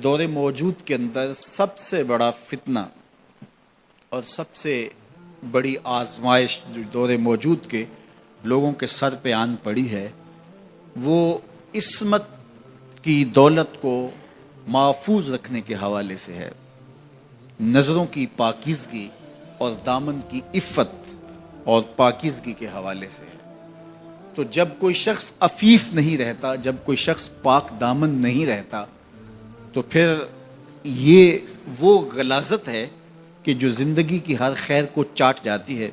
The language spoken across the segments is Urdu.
دور موجود کے اندر سب سے بڑا فتنہ اور سب سے بڑی آزمائش جو دور موجود کے لوگوں کے سر پہ آن پڑی ہے وہ عصمت کی دولت کو محفوظ رکھنے کے حوالے سے ہے، نظروں کی پاکیزگی اور دامن کی عفت اور پاکیزگی کے حوالے سے ہے۔ تو جب کوئی شخص عفیف نہیں رہتا، جب کوئی شخص پاک دامن نہیں رہتا، تو پھر یہ وہ غلاظت ہے کہ جو زندگی کی ہر خیر کو چاٹ جاتی ہے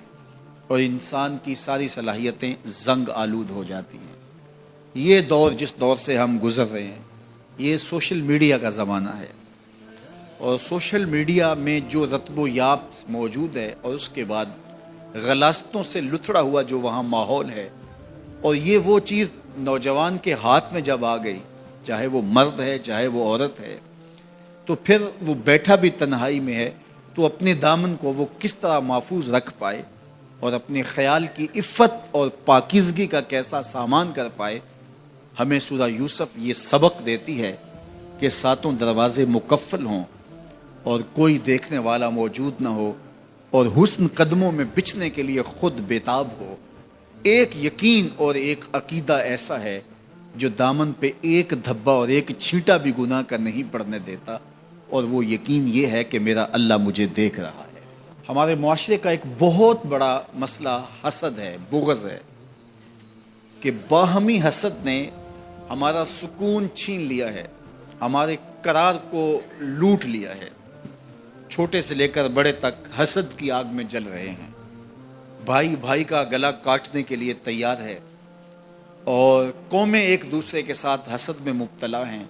اور انسان کی ساری صلاحیتیں زنگ آلود ہو جاتی ہیں۔ یہ دور جس دور سے ہم گزر رہے ہیں یہ سوشل میڈیا کا زمانہ ہے، اور سوشل میڈیا میں جو رتب و یاب موجود ہے اور اس کے بعد غلاظتوں سے لتھڑا ہوا جو وہاں ماحول ہے، اور یہ وہ چیز نوجوان کے ہاتھ میں جب آ گئی، چاہے وہ مرد ہے چاہے وہ عورت ہے، تو پھر وہ بیٹھا بھی تنہائی میں ہے تو اپنے دامن کو وہ کس طرح محفوظ رکھ پائے اور اپنے خیال کی عفت اور پاکیزگی کا کیسا سامان کر پائے۔ ہمیں سورہ یوسف یہ سبق دیتی ہے کہ ساتوں دروازے مقفل ہوں اور کوئی دیکھنے والا موجود نہ ہو، اور حسن قدموں میں بچھنے کے لیے خود بیتاب ہو۔ ایک یقین اور ایک عقیدہ ایسا ہے جو دامن پہ ایک دھبا اور ایک چھینٹا بھی گناہ کا نہیں پڑنے دیتا، اور وہ یقین یہ ہے کہ میرا اللہ مجھے دیکھ رہا ہے۔ ہمارے معاشرے کا ایک بہت بڑا مسئلہ حسد ہے، بغض ہے، کہ باہمی حسد نے ہمارا سکون چھین لیا ہے، ہمارے قرار کو لوٹ لیا ہے۔ چھوٹے سے لے کر بڑے تک حسد کی آگ میں جل رہے ہیں، بھائی بھائی کا گلا کاٹنے کے لیے تیار ہے، اور قومیں ایک دوسرے کے ساتھ حسد میں مبتلا ہیں۔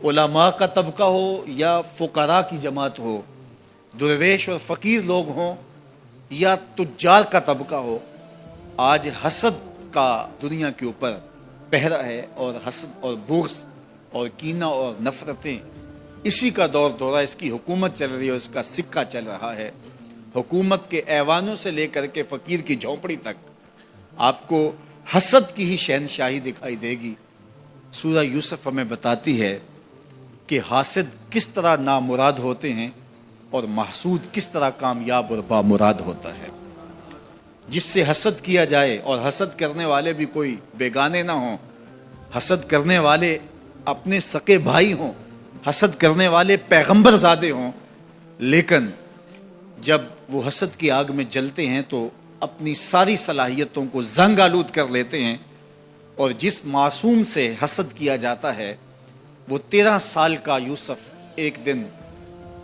علماء کا طبقہ ہو یا فقراء کی جماعت ہو، درویش اور فقیر لوگ ہوں یا تجار کا طبقہ ہو، آج حسد کا دنیا کے اوپر پہرا ہے، اور حسد اور بغض اور کینہ اور نفرتیں اسی کا دور دورہ، اس کی حکومت چل رہی ہے، اس کا سکہ چل رہا ہے۔ حکومت کے ایوانوں سے لے کر کے فقیر کی جھونپڑی تک آپ کو حسد کی ہی شہنشاہی دکھائی دے گی۔ سورہ یوسف ہمیں بتاتی ہے کہ حاسد کس طرح نامراد ہوتے ہیں اور محسود کس طرح کامیاب اور بامراد ہوتا ہے۔ جس سے حسد کیا جائے، اور حسد کرنے والے بھی کوئی بیگانے نہ ہوں، حسد کرنے والے اپنے سکے بھائی ہوں، حسد کرنے والے پیغمبر زادے ہوں، لیکن جب وہ حسد کی آگ میں جلتے ہیں تو اپنی ساری صلاحیتوں کو زنگ آلود کر لیتے ہیں، اور جس معصوم سے حسد کیا جاتا ہے وہ 13 سال کا یوسف ایک دن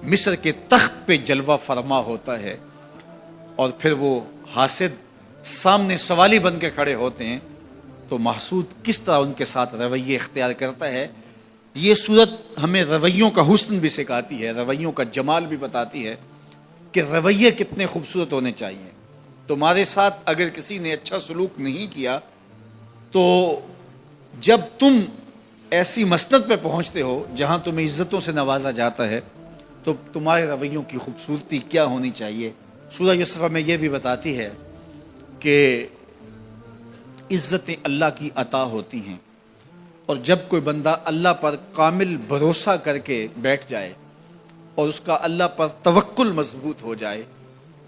مصر کے تخت پہ جلوہ فرما ہوتا ہے، اور پھر وہ حاسد سامنے سوالی بن کے کھڑے ہوتے ہیں، تو محسود کس طرح ان کے ساتھ رویے اختیار کرتا ہے۔ یہ صورت ہمیں رویوں کا حسن بھی سکھاتی ہے، رویوں کا جمال بھی بتاتی ہے کہ رویے کتنے خوبصورت ہونے چاہیے۔ تمہارے ساتھ اگر کسی نے اچھا سلوک نہیں کیا تو جب تم ایسی مسند پہ پہنچتے ہو جہاں تمہیں عزتوں سے نوازا جاتا ہے تو تمہارے رویوں کی خوبصورتی کیا ہونی چاہیے۔ سورہ یوسف میں یہ بھی بتاتی ہے کہ عزتیں اللہ کی عطا ہوتی ہیں، اور جب کوئی بندہ اللہ پر کامل بھروسہ کر کے بیٹھ جائے اور اس کا اللہ پر توکل مضبوط ہو جائے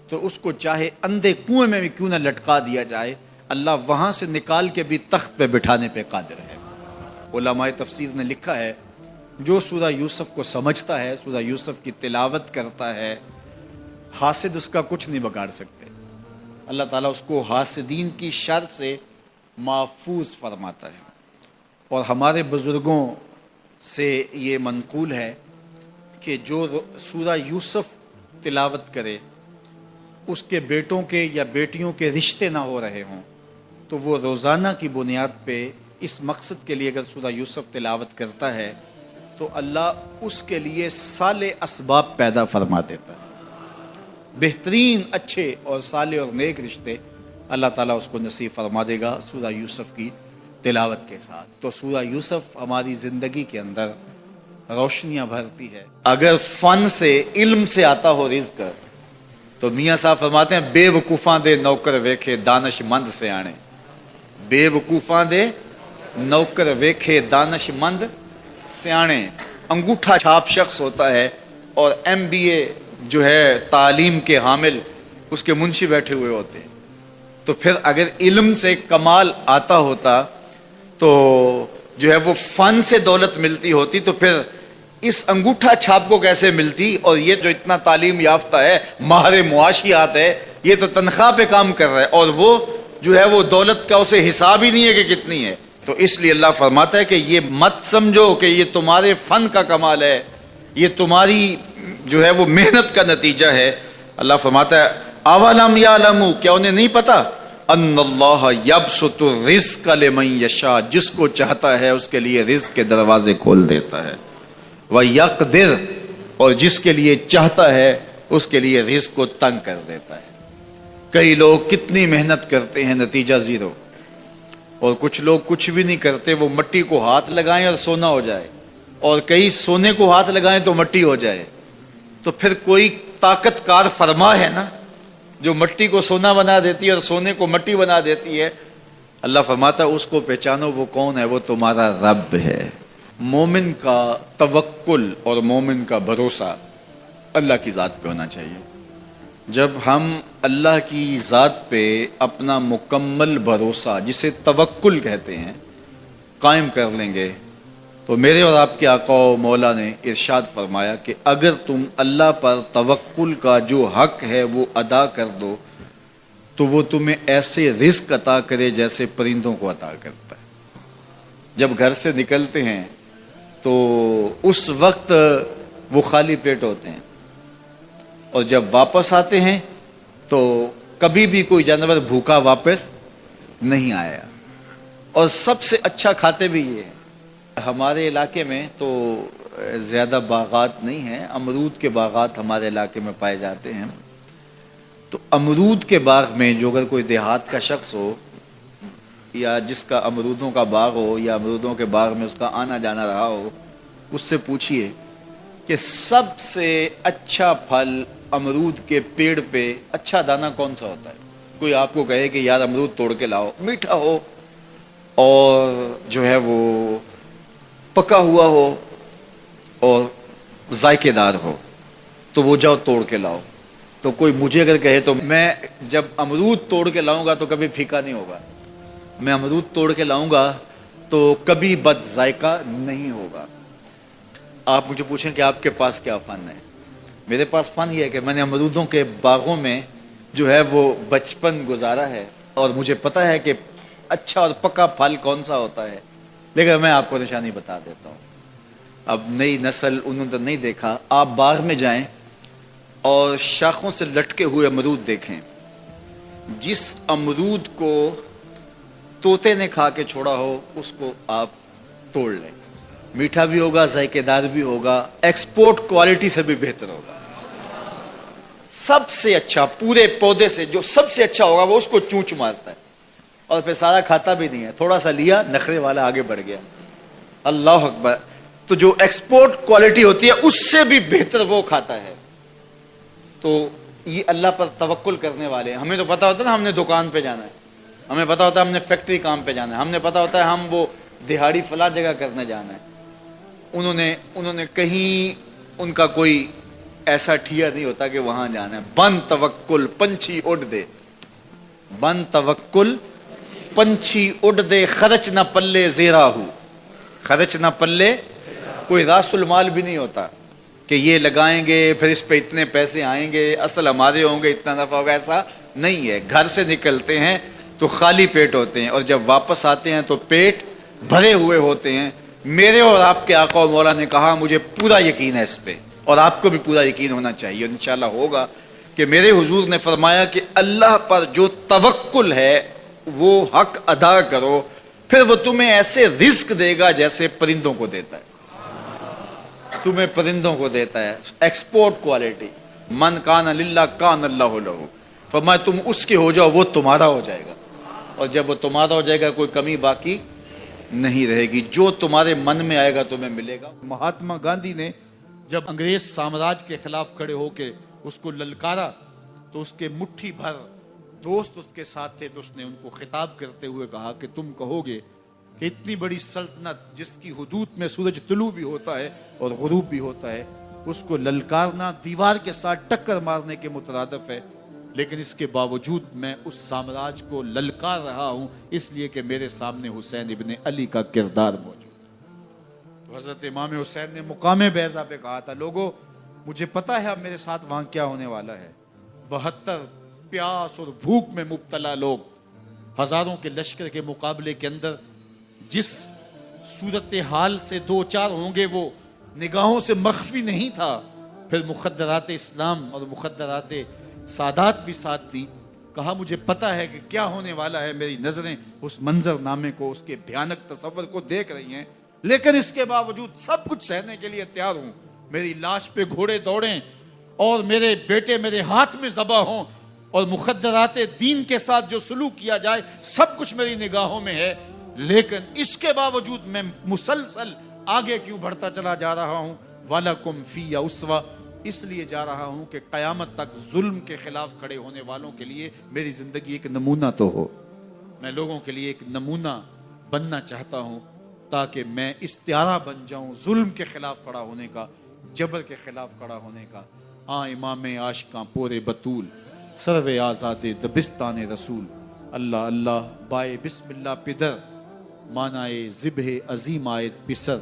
تو اس کو چاہے اندھے کنویں میں بھی کیوں نہ لٹکا دیا جائے، اللہ وہاں سے نکال کے بھی تخت پہ بٹھانے پہ قادر ہے۔ علماء تفسیر نے لکھا ہے جو سورہ یوسف کو سمجھتا ہے، سورہ یوسف کی تلاوت کرتا ہے، حاسد اس کا کچھ نہیں بگاڑ سکتے۔ اللہ تعالیٰ اس کو حاسدین کی شر سے محفوظ فرماتا ہے۔ اور ہمارے بزرگوں سے یہ منقول ہے کہ جو سورہ یوسف تلاوت کرے اس کے بیٹوں کے یا بیٹیوں کے رشتے نہ ہو رہے ہوں تو وہ روزانہ کی بنیاد پہ اس مقصد کے لیے اگر سورہ یوسف تلاوت کرتا ہے تو اللہ اس کے لیے صالح اسباب پیدا فرما دیتا ہے، بہترین اچھے اور صالح اور نیک رشتے اللہ تعالیٰ اس کو نصیب فرما دے گا سورہ یوسف کی تلاوت کے ساتھ۔ تو سورہ یوسف ہماری زندگی کے اندر روشنیاں بھرتی ہے۔ اگر فن سے علم سے آتا ہو رزق تو میاں صاحب فرماتے ہیں بے وقوفاں دے نوکر ویکھے دانش مند سے آنے، بے وقوفاں دے نوکر ویکھے دانش مند سیانے، انگوٹھا چھاپ شخص ہوتا ہے اور MBA جو ہے تعلیم کے حامل اس کے منشی بیٹھے ہوئے ہوتے ہیں، تو پھر اگر علم سے کمال آتا ہوتا تو جو ہے وہ فن سے دولت ملتی ہوتی، تو پھر اس انگوٹھا چھاپ کو کیسے ملتی؟ اور یہ جو اتنا تعلیم یافتہ ہے، ماہر معاشیات ہے، یہ تو تنخواہ پہ کام کر رہا ہے اور وہ جو ہے وہ دولت کا اسے حساب ہی نہیں ہے کہ کتنی ہے۔ تو اس لیے اللہ فرماتا ہے کہ یہ مت سمجھو کہ یہ تمہارے فن کا کمال ہے، یہ تمہاری جو ہے وہ محنت کا نتیجہ ہے۔ اللہ فرماتا ہے اولم یعلموا، کیا انہیں نہیں پتا؟ ان اللہ یبسط الرزق لمن یشاء، جس کو چاہتا ہے اس کے لیے رزق کے دروازے کھول دیتا ہے، ویقدر، اور جس کے لیے چاہتا ہے اس کے لیے رزق کو تنگ کر دیتا ہے۔ کئی لوگ کتنی محنت کرتے ہیں، نتیجہ زیرو، اور کچھ لوگ کچھ بھی نہیں کرتے، وہ مٹی کو ہاتھ لگائیں اور سونا ہو جائے، اور کئی سونے کو ہاتھ لگائیں تو مٹی ہو جائے۔ تو پھر کوئی طاقت کار فرما ہے نا جو مٹی کو سونا بنا دیتی ہے اور سونے کو مٹی بنا دیتی ہے۔ اللہ فرماتا ہے اس کو پہچانو، وہ کون ہے؟ وہ تمہارا رب ہے۔ مومن کا توکل اور مومن کا بھروسہ اللہ کی ذات پہ ہونا چاہیے۔ جب ہم اللہ کی ذات پہ اپنا مکمل بھروسہ، جسے توکل کہتے ہیں، قائم کر لیں گے تو میرے اور آپ کے آقا و مولا نے ارشاد فرمایا کہ اگر تم اللہ پر توکل کا جو حق ہے وہ ادا کر دو تو وہ تمہیں ایسے رزق عطا کرے جیسے پرندوں کو عطا کرتا ہے۔ جب گھر سے نکلتے ہیں تو اس وقت وہ خالی پیٹ ہوتے ہیں، اور جب واپس آتے ہیں تو کبھی بھی کوئی جانور بھوکا واپس نہیں آیا، اور سب سے اچھا کھاتے بھی یہ ہیں۔ ہمارے علاقے میں تو زیادہ باغات نہیں ہیں، امرود کے باغات ہمارے علاقے میں پائے جاتے ہیں۔ تو امرود کے باغ میں جو اگر کوئی دیہات کا شخص ہو یا جس کا امرودوں کا باغ ہو یا امرودوں کے باغ میں اس کا آنا جانا رہا ہو، اس سے پوچھئے کہ سب سے اچھا پھل امرود کے پیڑ پہ اچھا دانہ کون سا ہوتا ہے؟ کوئی آپ کو کہے کہ یار امرود توڑ کے لاؤ، میٹھا ہو اور جو ہے وہ پکا ہوا ہو اور ذائقے دار ہو تو وہ جاؤ توڑ کے لاؤ۔ تو کوئی مجھے اگر کہے تو میں جب امرود توڑ کے لاؤں گا تو کبھی پھیکا نہیں ہوگا، میں امرود توڑ کے لاؤں گا تو کبھی بد ذائقہ نہیں ہوگا۔ آپ مجھے پوچھیں کہ آپ کے پاس کیا فن ہے؟ میرے پاس فن یہ ہے کہ میں نے امرودوں کے باغوں میں جو ہے وہ بچپن گزارا ہے، اور مجھے پتا ہے کہ اچھا اور پکا پھل کون سا ہوتا ہے۔ لیکن میں آپ کو نشانی بتا دیتا ہوں، اب نئی نسل انہوں نے نہیں دیکھا، آپ باغ میں جائیں اور شاخوں سے لٹکے ہوئے امرود دیکھیں، جس امرود کو طوطے نے کھا کے چھوڑا ہو اس کو آپ توڑ لیں، میٹھا بھی ہوگا، ذائقے دار بھی ہوگا، ایکسپورٹ کوالٹی سے بھی بہتر ہوگا۔ سب سے اچھا پورے پودے سے جو سب سے اچھا ہوگا وہ اس کو چونچ مارتا ہے اور پھر سارا کھاتا بھی نہیں ہے، تھوڑا سا لیا، نخرے والا آگے بڑھ گیا۔ اللہ اکبر۔ تو جو ایکسپورٹ کوالٹی ہوتی ہے اس سے بھی بہتر وہ کھاتا ہے۔ تو یہ اللہ پر توکل کرنے والے ہیں۔ ہمیں تو پتا ہوتا ہے نا ہم نے دکان پہ جانا ہے، ہمیں پتا ہوتا ہے ہم نے فیکٹری کام پہ جانا ہے، ہم نے پتا ہوتا ہے ہم وہ دہاڑی فلاں جگہ کرنے جانا ہے۔ انہوں نے کہیں ان کا کوئی ایسا ٹھیا نہیں ہوتا کہ وہاں جانا ہے۔ بن توکل پنچھی اڑ دے، بن توکل پنچھی اڑ دے، خرچ نہ پلے زیرا ہو، خرچ نہ پلے، کوئی راس المال بھی نہیں ہوتا کہ یہ لگائیں گے پھر اس پہ اتنے پیسے آئیں گے، اصل ہمارے ہوں گے، اتنا نفع ہوگا، ایسا نہیں ہے۔ گھر سے نکلتے ہیں تو خالی پیٹ ہوتے ہیں اور جب واپس آتے ہیں تو پیٹ بھرے ہوئے ہوتے ہیں۔ میرے اور آپ کے آقا و مولا نے کہا مجھے پورا یقین ہے اس پہ، اور آپ کو بھی پورا یقین ہونا چاہیے، انشاءاللہ ہوگا، کہ میرے حضور نے فرمایا کہ اللہ پر جو توکل ہے وہ حق ادا کرو، پھر وہ تمہیں ایسے رزق دے گا جیسے پرندوں کو دیتا ہے، تمہیں پرندوں کو دیتا ہے۔ ایکسپورٹ کوالٹی، من کان للہ کان اللہ لہ، فرمایا تم اس کے ہو جاؤ وہ تمہارا ہو جائے گا، اور جب وہ تمہارا ہو جائے گا کوئی کمی باقی نہیں رہے گی، جو تمہارے من میں آئے گا تمہیں ملے گا۔ مہاتما گاندھی نے جب انگریز سامراج کے خلاف کھڑے ہو کے اس کو للکارا تو اس کے مٹھی بھر دوست اس کے ساتھ تھے، تو اس نے ان کو خطاب کرتے ہوئے کہا کہ تم کہو گے کہ اتنی بڑی سلطنت جس کی حدود میں سورج طلوع بھی ہوتا ہے اور غروب بھی ہوتا ہے، اس کو للکارنا دیوار کے ساتھ ٹکر مارنے کے مترادف ہے، لیکن اس کے باوجود میں اس سامراج کو للکار رہا ہوں، اس لیے کہ میرے سامنے حسین ابن علی کا کردار موجود ہے۔ تو حضرت امام حسین نے مقام بیضا پہ کہا تھا، لوگوں مجھے پتا ہے اب میرے ساتھ وہاں کیا ہونے والا ہے۔ 72 پیاس اور بھوک میں مبتلا لوگ ہزاروں کے لشکر کے مقابلے کے اندر جس صورتحال سے دو چار ہوں گے وہ نگاہوں سے مخفی نہیں تھا۔ پھر مخدرات اسلام اور مخدرات سادات بھی ساتھ تھی۔ کہا مجھے پتا ہے کہ کیا ہونے والا ہے، میری نظریں اس منظر نامے کو، اس کے بھیانک تصور کو دیکھ رہی ہیں، لیکن اس کے باوجود سب کچھ سہنے کے لیے تیار ہوں۔ میری لاش پہ گھوڑے دوڑیں اور میرے بیٹے میرے ہاتھ میں ذبح ہوں اور مخدرات دین کے ساتھ جو سلوک کیا جائے سب کچھ میری نگاہوں میں ہے، لیکن اس کے باوجود میں مسلسل آگے کیوں بڑھتا چلا جا رہا ہوں؟ وَلَكُمْ فِيَّ أُسْوَةٌ، اس لیے جا رہا ہوں کہ قیامت تک ظلم کے خلاف کھڑے ہونے والوں کے لیے میری زندگی ایک نمونہ تو ہو۔ میں لوگوں کے لیے ایک نمونہ بننا چاہتا ہوں تاکہ میں استعارہ بن جاؤں ظلم کے خلاف کھڑا ہونے کا، جبر کے خلاف کھڑا ہونے کا۔ امام عاشقاں پورے بطول، سرو آزاد دبستان رسول، اللہ اللہ بائے بسم اللہ پدر، مانائے ذبح عظیم آیت پسر،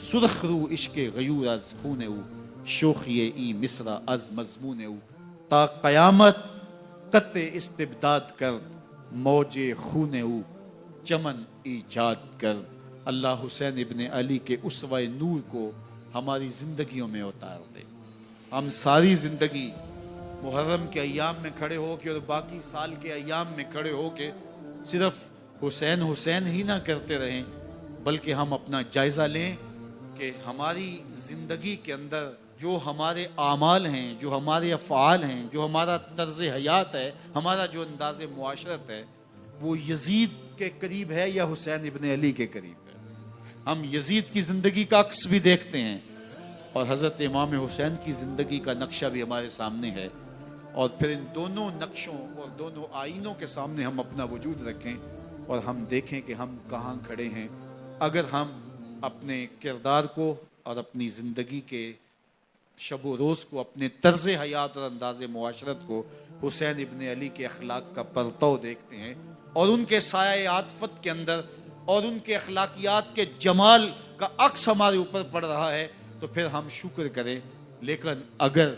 سرخ رو عشق غیور از خون او، شوخی ای مصرع از مضمون او، تا قیامت قطع استبداد کرد، موج خون او چمن ایجاد کرد۔ اللہ حسین ابن علی کے اسوہ نور کو ہماری زندگیوں میں اتار دے۔ ہم ساری زندگی محرم کے ایام میں کھڑے ہو کے اور باقی سال کے ایام میں کھڑے ہو کے صرف حسین حسین ہی نہ کرتے رہیں، بلکہ ہم اپنا جائزہ لیں کہ ہماری زندگی کے اندر جو ہمارے اعمال ہیں، جو ہمارے افعال ہیں، جو ہمارا طرز حیات ہے، ہمارا جو انداز معاشرت ہے، وہ یزید کے قریب ہے یا حسین ابن علی کے قریب ہے۔ ہم یزید کی زندگی کا عکس بھی دیکھتے ہیں اور حضرت امام حسین کی زندگی کا نقشہ بھی ہمارے سامنے ہے، اور پھر ان دونوں نقشوں اور دونوں آئینوں کے سامنے ہم اپنا وجود رکھیں اور ہم دیکھیں کہ ہم کہاں کھڑے ہیں۔ اگر ہم اپنے کردار کو اور اپنی زندگی کے شب و روز کو، اپنے طرز حیات اور انداز معاشرت کو حسین ابن علی کے اخلاق کا پرتو دیکھتے ہیں اور ان کے سایہ عاطفت کے اندر اور ان کے اخلاقیات کے جمال کا عکس ہمارے اوپر پڑ رہا ہے تو پھر ہم شکر کریں۔ لیکن اگر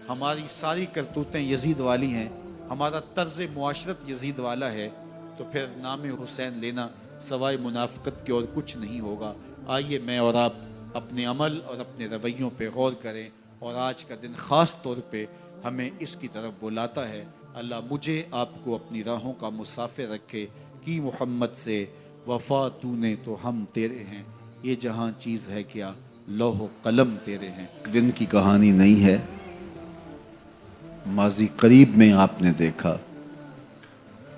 ہماری ساری کرتوتیں یزید والی ہیں، ہمارا طرز معاشرت یزید والا ہے، تو پھر نام حسین لینا سوائے منافقت کے اور کچھ نہیں ہوگا۔ آئیے میں اور آپ اپنے عمل اور اپنے رویوں پہ غور کریں، اور آج کا دن خاص طور پہ ہمیں اس کی طرف بلاتا ہے۔ اللہ مجھے آپ کو اپنی راہوں کا مسافر رکھے، کی محمد سے وفا تو نے تو ہم تیرے ہیں، یہ جہاں چیز ہے کیا لوح و قلم تیرے ہیں۔ دن کی کہانی نہیں ہے، ماضی قریب میں آپ نے دیکھا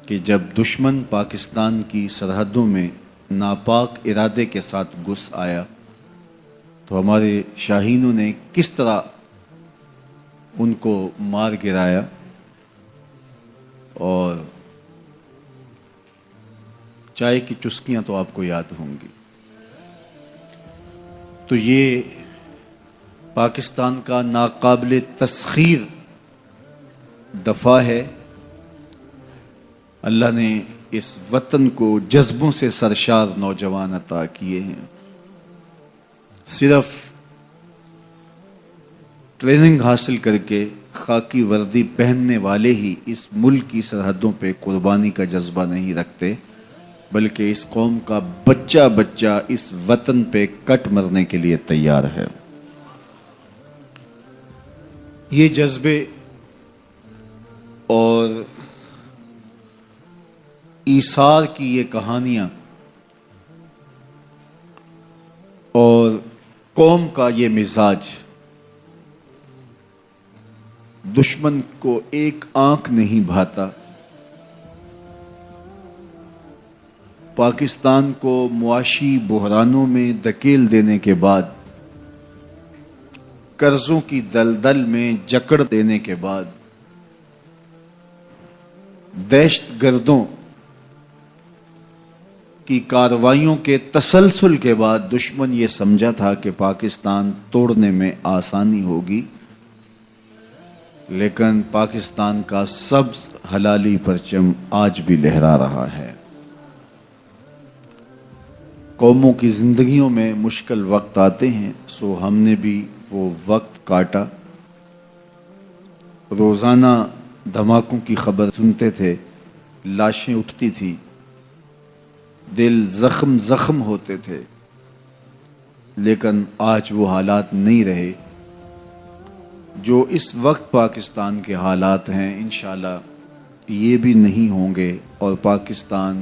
کہ جب دشمن پاکستان کی سرحدوں میں ناپاک ارادے کے ساتھ گھس آیا تو ہمارے شاہینوں نے کس طرح ان کو مار گرایا، اور چائے کی چسکیاں تو آپ کو یاد ہوں گی۔ تو یہ پاکستان کا ناقابل تسخیر دفاع ہے۔ اللہ نے اس وطن کو جذبوں سے سرشار نوجوان عطا کیے ہیں۔ صرف ٹریننگ حاصل کر کے خاکی وردی پہننے والے ہی اس ملک کی سرحدوں پہ قربانی کا جذبہ نہیں رکھتے، بلکہ اس قوم کا بچہ بچہ اس وطن پہ کٹ مرنے کے لیے تیار ہے۔ یہ جذبے اور ایثار کی یہ کہانیاں اور قوم کا یہ مزاج دشمن کو ایک آنکھ نہیں بھاتا۔ پاکستان کو معاشی بحرانوں میں دھکیل دینے کے بعد، قرضوں کی دلدل میں جکڑ دینے کے بعد، دہشت گردوں کی کارروائیوں کے تسلسل کے بعد دشمن یہ سمجھا تھا کہ پاکستان توڑنے میں آسانی ہوگی، لیکن پاکستان کا سبز حلالی پرچم آج بھی لہرا رہا ہے۔ قوموں کی زندگیوں میں مشکل وقت آتے ہیں، سو ہم نے بھی وہ وقت کاٹا۔ روزانہ دھماکوں کی خبر سنتے تھے، لاشیں اٹھتی تھی، دل زخم زخم ہوتے تھے، لیکن آج وہ حالات نہیں رہے۔ جو اس وقت پاکستان کے حالات ہیں انشاءاللہ یہ بھی نہیں ہوں گے، اور پاکستان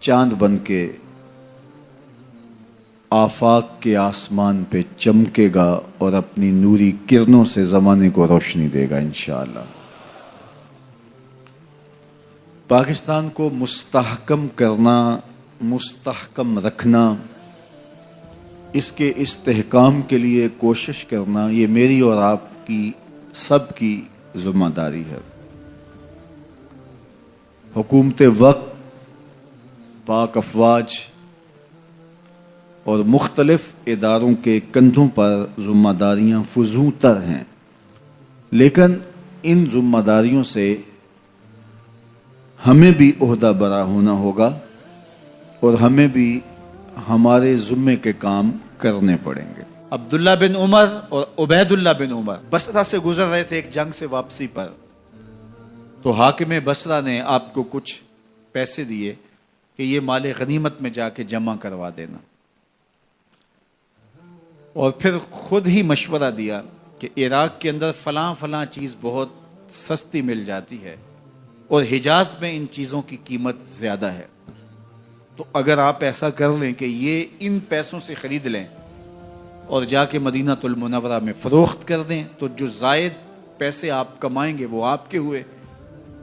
چاند بن کے آفاق کے آسمان پہ چمکے گا اور اپنی نوری کرنوں سے زمانے کو روشنی دے گا انشاءاللہ۔ پاکستان کو مستحکم کرنا، مستحکم رکھنا، اس کے استحکام کے لیے کوشش کرنا، یہ میری اور آپ کی سب کی ذمہ داری ہے۔ حکومت وقت، پاک افواج اور مختلف اداروں کے کندھوں پر ذمہ داریاں فزوں تر ہیں، لیکن ان ذمہ داریوں سے ہمیں بھی عہدہ برا ہونا ہوگا اور ہمیں بھی ہمارے ذمے کے کام کرنے پڑیں گے۔ عبداللہ بن عمر اور عبید اللہ بن عمر بصرہ سے گزر رہے تھے ایک جنگ سے واپسی پر، تو حاکم بصرہ نے آپ کو کچھ پیسے دیے کہ یہ مال غنیمت میں جا کے جمع کروا دینا، اور پھر خود ہی مشورہ دیا کہ عراق کے اندر فلاں فلاں چیز بہت سستی مل جاتی ہے اور حجاز میں ان چیزوں کی قیمت زیادہ ہے، تو اگر آپ ایسا کر لیں کہ یہ ان پیسوں سے خرید لیں اور جا کے مدینہ المنورہ میں فروخت کر دیں، تو جو زائد پیسے آپ کمائیں گے وہ آپ کے ہوئے،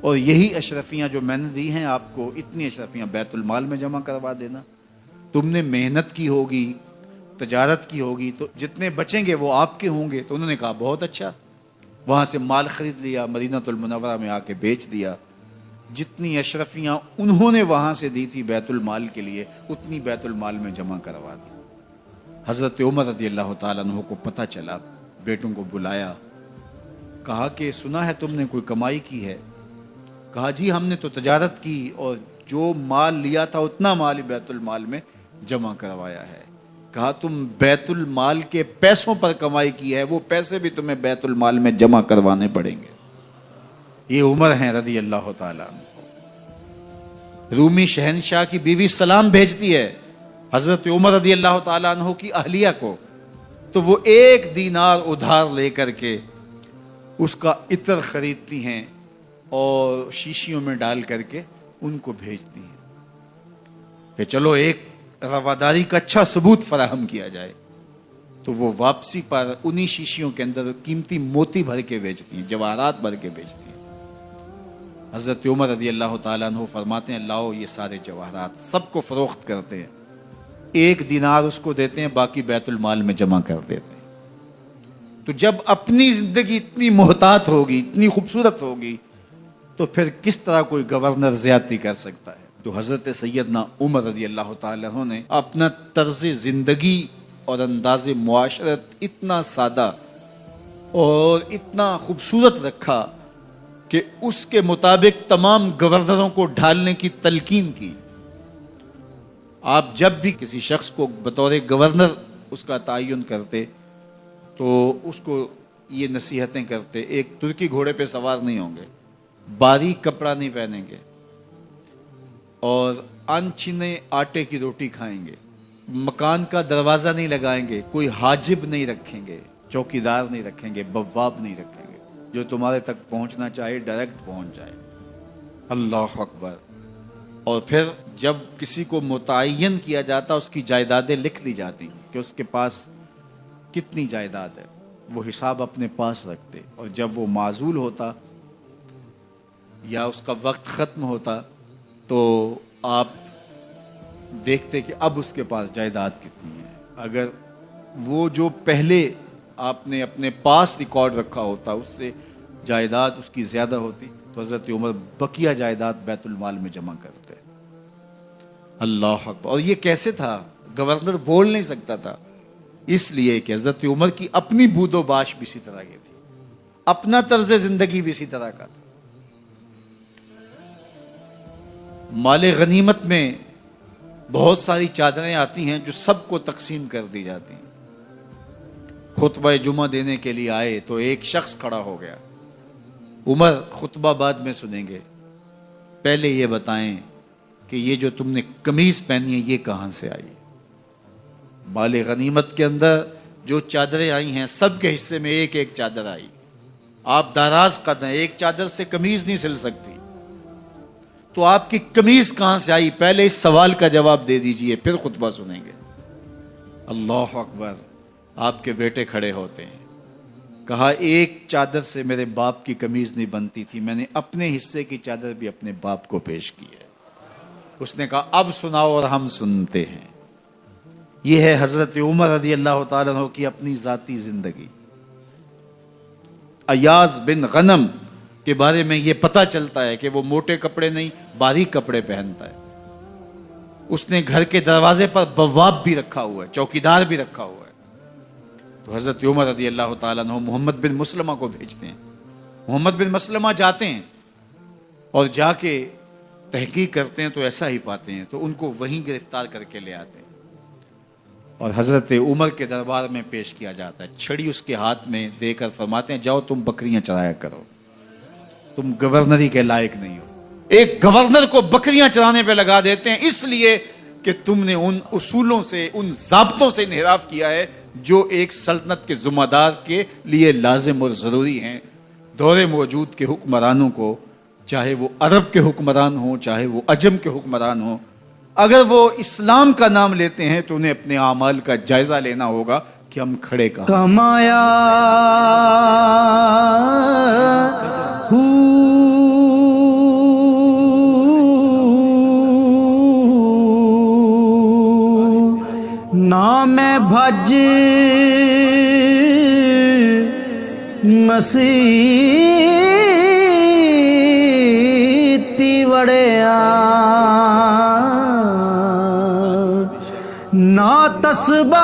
اور یہی اشرفیاں جو میں نے دی ہیں آپ کو، اتنی اشرفیاں بیت المال میں جمع کروا دینا۔ تم نے محنت کی ہوگی، تجارت کی ہوگی، تو جتنے بچیں گے وہ آپ کے ہوں گے۔ تو انہوں نے کہا بہت اچھا، وہاں سے مال خرید لیا، مدینہ المنورہ میں آ کے بیچ دیا۔ جتنی اشرفیاں انہوں نے وہاں سے دی تھی بیت المال کے لیے، اتنی بیت المال میں جمع کروا دی۔ حضرت عمر رضی اللہ تعالیٰ عنہ کو پتہ چلا، بیٹوں کو بلایا، کہا کہ سنا ہے تم نے کوئی کمائی کی ہے؟ کہا جی ہم نے تو تجارت کی اور جو مال لیا تھا اتنا مال ہی بیت المال میں جمع کروایا ہے۔ کہا تم بیت المال کے پیسوں پر کمائی کی ہے، وہ پیسے بھی تمہیں بیت المال میں جمع کروانے پڑیں گے۔ یہ عمر ہیں رضی اللہ تعالیٰ عنہ۔ رومی شہنشاہ کی بیوی سلام بھیجتی ہے حضرت عمر رضی اللہ تعالیٰ عنہ کی اہلیہ کو، تو وہ 1 دینار ادھار لے کر کے اس کا عطر خریدتی ہیں اور شیشیوں میں ڈال کر کے ان کو بھیجتی ہیں کہ چلو ایک رواداری کا اچھا ثبوت فراہم کیا جائے۔ تو وہ واپسی پر انہی شیشیوں کے اندر قیمتی موتی بھر کے بیچتی ہیں، جواہرات بھر کے بیچتی ہیں۔ حضرت عمر رضی اللہ تعالیٰ عنہ فرماتے ہیں لاؤ یہ سارے جواہرات، سب کو فروخت کرتے ہیں، 1 دینار اس کو دیتے ہیں، باقی بیت المال میں جمع کر دیتے ہیں۔ تو جب اپنی زندگی اتنی محتاط ہوگی، اتنی خوبصورت ہوگی، تو پھر کس طرح کوئی گورنر زیادتی کر سکتا ہے؟ تو حضرت سیدنا عمر رضی اللہ تعالیٰ عنہ نے اپنا طرز زندگی اور انداز معاشرت اتنا سادہ اور اتنا خوبصورت رکھا کہ اس کے مطابق تمام گورنروں کو ڈھالنے کی تلقین کی۔ آپ جب بھی کسی شخص کو بطور گورنر اس کا تعین کرتے تو اس کو یہ نصیحتیں کرتے، ایک ترکی گھوڑے پہ سوار نہیں ہوں گے، باریک کپڑا نہیں پہنیں گے، اور انچھنے آٹے کی روٹی کھائیں گے، مکان کا دروازہ نہیں لگائیں گے، کوئی حاجب نہیں رکھیں گے، چوکیدار نہیں رکھیں گے، بواب نہیں رکھیں گے، جو تمہارے تک پہنچنا چاہے ڈائریکٹ پہنچ جائے۔ اللہ اکبر۔ اور پھر جب کسی کو متعین کیا جاتا اس کی جائیدادیں لکھ لی جاتی کہ اس کے پاس کتنی جائیداد ہے، وہ حساب اپنے پاس رکھتے، اور جب وہ معزول ہوتا یا اس کا وقت ختم ہوتا تو آپ دیکھتے کہ اب اس کے پاس جائیداد کتنی ہے۔ اگر وہ جو پہلے آپ نے اپنے پاس ریکارڈ رکھا ہوتا اس سے جائیداد اس کی زیادہ ہوتی تو حضرت عمر بقیہ جائیداد بیت المال میں جمع کرتے۔ اللہ اکبر. اور یہ کیسے تھا؟ گورنر بول نہیں سکتا تھا، اس لیے کہ حضرت عمر کی اپنی بود و باش بھی اسی طرح کی تھی، اپنا طرز زندگی بھی اسی طرح کا تھا. مال غنیمت میں بہت ساری چادریں آتی ہیں جو سب کو تقسیم کر دی جاتی ہیں. خطبہ جمعہ دینے کے لیے آئے تو ایک شخص کھڑا ہو گیا. عمر خطبہ بعد میں سنیں گے، پہلے یہ بتائیں کہ یہ جو تم نے قمیض پہنی ہے یہ کہاں سے آئی؟ مال غنیمت کے اندر جو چادریں آئی ہیں سب کے حصے میں ایک ایک چادر آئی. آپ دراز قد ہیں، ایک چادر سے قمیض نہیں سل سکتی، تو آپ کی قمیض کہاں سے آئی؟ پہلے اس سوال کا جواب دے دیجئے، پھر خطبہ سنیں گے. اللہ اکبر. آپ کے بیٹے کھڑے ہوتے ہیں. کہا ایک چادر سے میرے باپ کی قمیض نہیں بنتی تھی، میں نے اپنے حصے کی چادر بھی اپنے باپ کو پیش کی ہے. اس نے کہا اب سناؤ، اور ہم سنتے ہیں. یہ ہے حضرت عمر رضی اللہ تعالیٰ عنہ کی اپنی ذاتی زندگی. ایاز بن غنم کے بارے میں یہ پتہ چلتا ہے کہ وہ موٹے کپڑے نہیں باریک کپڑے پہنتا ہے. اس نے گھر کے دروازے پر بواب بھی رکھا ہوا ہے، چوکیدار بھی رکھا ہوا ہے. تو حضرت عمر رضی اللہ تعالیٰ عنہ محمد بن مسلمہ کو بھیجتے ہیں. محمد بن مسلمہ جاتے ہیں اور جا کے تحقیق کرتے ہیں تو ایسا ہی پاتے ہیں، تو ان کو وہیں گرفتار کر کے لے آتے ہیں اور حضرت عمر کے دربار میں پیش کیا جاتا ہے. چھڑی اس کے ہاتھ میں دے کر فرماتے ہیں جاؤ تم بکریاں چرایا کرو، تم گورنری کے لائق نہیں ہو. ایک گورنر کو بکریاں چرانے پہ لگا دیتے ہیں اس لیے کہ تم نے ان اصولوں سے، ان ضابطوں سے انحراف کیا ہے جو ایک سلطنت کے ذمہ دار کے لیے لازم اور ضروری ہیں. دور موجود کے حکمرانوں کو، چاہے وہ عرب کے حکمران ہوں چاہے وہ عجم کے حکمران ہوں، اگر وہ اسلام کا نام لیتے ہیں تو انہیں اپنے اعمال کا جائزہ لینا ہوگا کہ ہم کھڑے کہاں. کمایا نام بھج مسیتی وڑیا نا تسبا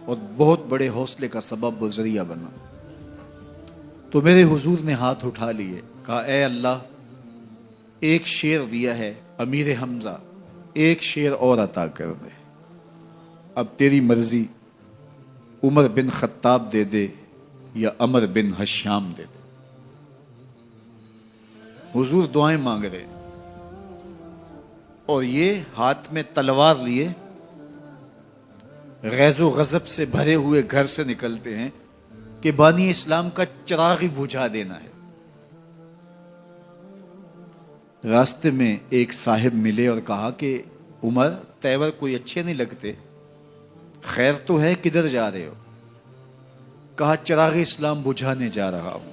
اور بہت بڑے حوصلے کا سبب و ذریعہ بنا. تو میرے حضور نے ہاتھ اٹھا لیے، کہا اے اللہ، ایک شیر دیا ہے امیر حمزہ، ایک شیر اور عطا کر دے. اب تیری مرضی، عمر بن خطاب دے دے یا عمر بن حشام دے دے. حضور دعائیں مانگ رہے اور یہ ہاتھ میں تلوار لیے غیظ و غضب سے بھرے ہوئے گھر سے نکلتے ہیں کہ بانی اسلام کا چراغ ہی بجھا دینا ہے. راستے میں ایک صاحب ملے اور کہا کہ عمر تیور کوئی اچھے نہیں لگتے، خیر تو ہے، کدھر جا رہے ہو؟ کہا چراغ اسلام بجھانے جا رہا ہوں،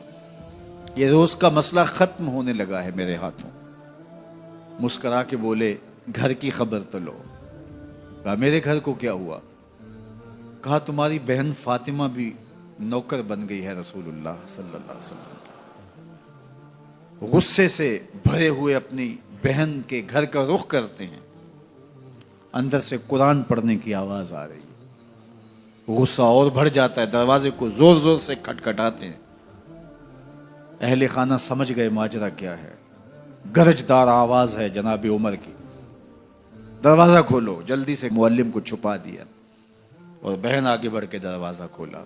یہ روز کا مسئلہ ختم ہونے لگا ہے میرے ہاتھوں. مسکرا کے بولے گھر کی خبر تو لو. کہا میرے گھر کو کیا ہوا؟ کہا تمہاری بہن فاطمہ بھی نوکر بن گئی ہے رسول اللہ صلی اللہ علیہ وسلم. غصے سے بھرے ہوئے اپنی بہن کے گھر کا رخ کرتے ہیں، اندر سے قرآن پڑھنے کی آواز آ رہی ہے. غصہ اور بڑھ جاتا ہے، دروازے کو زور زور سے کھٹکھٹاتے ہیں. اہل خانہ سمجھ گئے ماجرا کیا ہے. گرجدار آواز ہے جناب عمر کی، دروازہ کھولو. جلدی سے معلم کو چھپا دیا اور بہن آگے بڑھ کے دروازہ کھولا.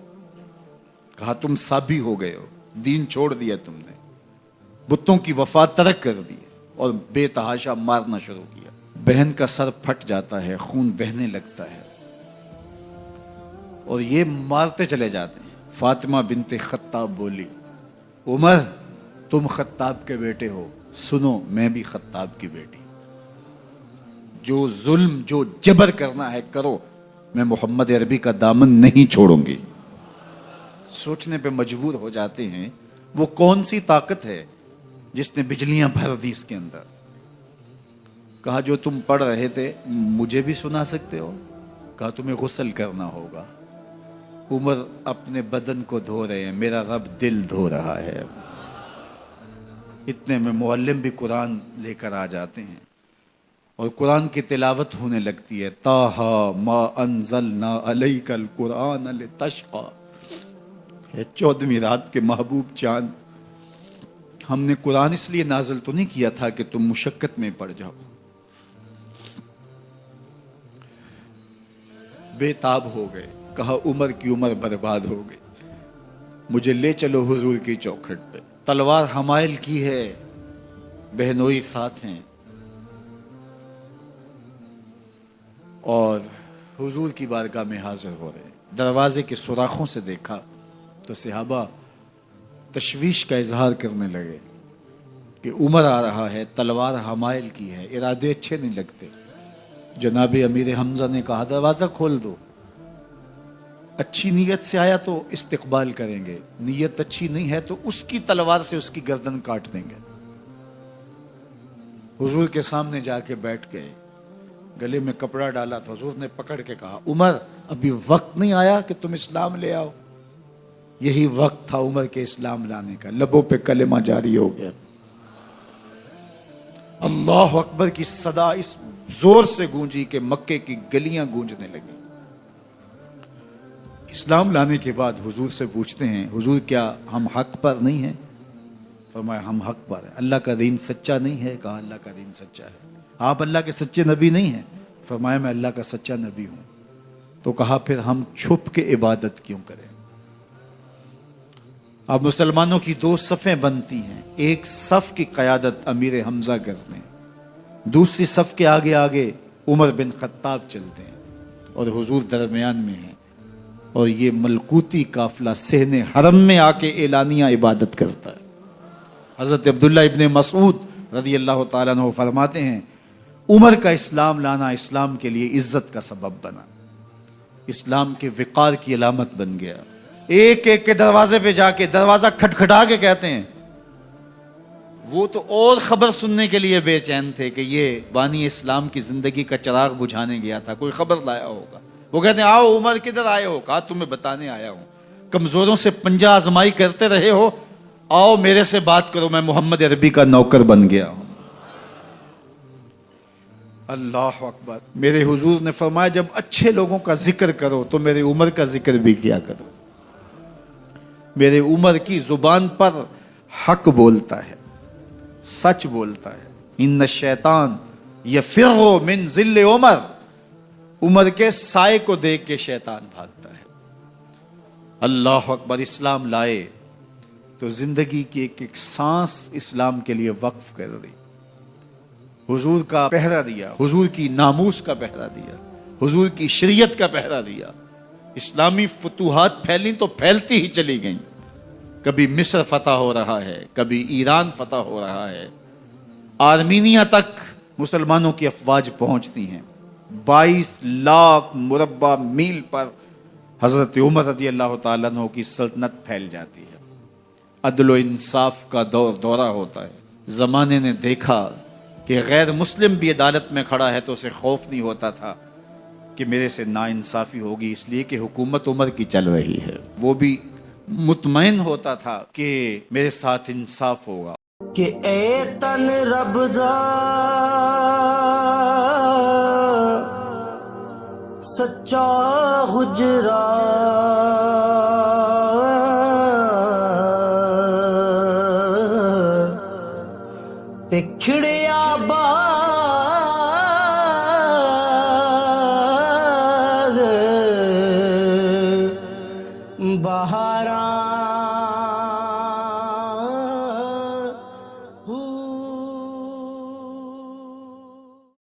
کہا تم سابی ہو گئے ہو، دین چھوڑ دیا تم نے، بتوں کی وفا ترک کر دی اور بے تحاشا مارنا شروع کیا. بہن کا سر پھٹ جاتا ہے، خون بہنے لگتا ہے اور یہ مارتے چلے جاتے ہیں. فاطمہ بنت خطاب بولی عمر تم خطاب کے بیٹے ہو، سنو میں بھی خطاب کی بیٹی. جو ظلم جو جبر کرنا ہے کرو، میں محمد عربی کا دامن نہیں چھوڑوں گی. سوچنے پہ مجبور ہو جاتے ہیں وہ کون سی طاقت ہے جس نے بجلیاں بھر دی اس کے اندر. کہا جو تم پڑھ رہے تھے مجھے بھی سنا سکتے ہو؟ کہا تمہیں غسل کرنا ہوگا. عمر اپنے بدن کو دھو رہے ہیں، میرا رب دل دھو رہا ہے. اتنے میں معلم بھی قرآن لے کر آ جاتے ہیں اور قرآن کی تلاوت ہونے لگتی ہے. طٰہٰ ما انزلنا علیک القرآن لتشقیٰ. 14ویں رات کے محبوب چاند، ہم نے قرآن اس لیے نازل تو نہیں کیا تھا کہ تم مشقت میں پڑ جاؤ. بے تاب ہو گئے، کہا عمر کی عمر برباد ہو گئی، مجھے لے چلو حضور کی چوکھٹ پہ. تلوار حمائل کی ہے، بہنوئی ساتھ ہیں، اور حضور کی بارگاہ میں حاضر ہو رہے ہیں. دروازے کے سوراخوں سے دیکھا تو صحابہ تشویش کا اظہار کرنے لگے کہ عمر آ رہا ہے، تلوار حمائل کی ہے، ارادے اچھے نہیں لگتے. جناب امیر حمزہ نے کہا دروازہ کھول دو، اچھی نیت سے آیا تو استقبال کریں گے، نیت اچھی نہیں ہے تو اس کی تلوار سے اس کی گردن کاٹ دیں گے. حضور کے سامنے جا کے بیٹھ گئے، گلے میں کپڑا ڈالا تو حضور نے پکڑ کے کہا عمر ابھی وقت نہیں آیا کہ تم اسلام لے آؤ. یہی وقت تھا عمر کے اسلام لانے کا. لبوں پہ کلمہ جاری ہو گیا. اللہ اکبر کی صدا اس زور سے گونجی کہ مکے کی گلیاں گونجنے لگی. اسلام لانے کے بعد حضور سے پوچھتے ہیں حضور کیا ہم حق پر نہیں ہیں؟ فرمایا ہم حق پر ہیں. اللہ کا دین سچا نہیں ہے؟ کہا اللہ کا دین سچا ہے. آپ اللہ کے سچے نبی نہیں ہیں؟ فرمایا میں اللہ کا سچا نبی ہوں. تو کہا پھر ہم چھپ کے عبادت کیوں کریں؟ اب مسلمانوں کی دو صفیں بنتی ہیں، ایک صف کی قیادت امیر حمزہ کرتے ہیں، دوسری صف کے آگے آگے عمر بن خطاب چلتے ہیں اور حضور درمیان میں ہیں، اور یہ ملکوتی قافلہ صحن حرم میں آ کے اعلانیہ عبادت کرتا ہے. حضرت عبداللہ ابن مسعود رضی اللہ تعالیٰ عنہ فرماتے ہیں عمر کا اسلام لانا اسلام کے لیے عزت کا سبب بنا، اسلام کے وقار کی علامت بن گیا. ایک ایک کے دروازے پہ جا کے دروازہ کھٹکھٹا کے کہتے ہیں، وہ تو اور خبر سننے کے لیے بے چین تھے کہ یہ بانی اسلام کی زندگی کا چراغ بجھانے گیا تھا، کوئی خبر لایا ہوگا. وہ کہتے ہیں آؤ عمر کدھر آئے ہو؟ کہا تمہیں بتانے آیا ہوں، کمزوروں سے پنجہ آزمائی کرتے رہے ہو، آؤ میرے سے بات کرو، میں محمد عربی کا نوکر بن گیا ہوں. اللہ اکبر. میرے حضور نے فرمایا جب اچھے لوگوں کا ذکر کرو تو میرے عمر کا ذکر بھی کیا کرو. میرے عمر کی زبان پر حق بولتا ہے، سچ بولتا ہے. ان الشیطان یفر من ظل عمر، عمر کے سائے کو دیکھ کے شیطان بھاگتا ہے. اللہ اکبر. اسلام لائے تو زندگی کی ایک ایک سانس اسلام کے لیے وقف کر دی. حضور کا پہرا دیا، حضور کی ناموس کا پہرا دیا، حضور کی شریعت کا پہرا دیا. اسلامی فتوحات پھیلیں تو پھیلتی ہی چلی گئیں. کبھی مصر فتح ہو رہا ہے، کبھی ایران فتح ہو رہا ہے، آرمینیا تک مسلمانوں کی افواج پہنچتی ہیں. 22 لاکھ مربع میل پر حضرت عمر رضی اللہ تعالیٰ عنہ کی سلطنت پھیل جاتی ہے. عدل و انصاف کا دورہ ہوتا ہے. زمانے نے دیکھا کہ غیر مسلم بھی عدالت میں کھڑا ہے تو اسے خوف نہیں ہوتا تھا کہ میرے سے ناانصافی ہوگی، اس لیے کہ حکومت عمر کی چل رہی ہے. وہ بھی مطمئن ہوتا تھا کہ میرے ساتھ انصاف ہوگا. کہ اے تن رب دا سچا حجرا تے کھڑیا باغ بہارا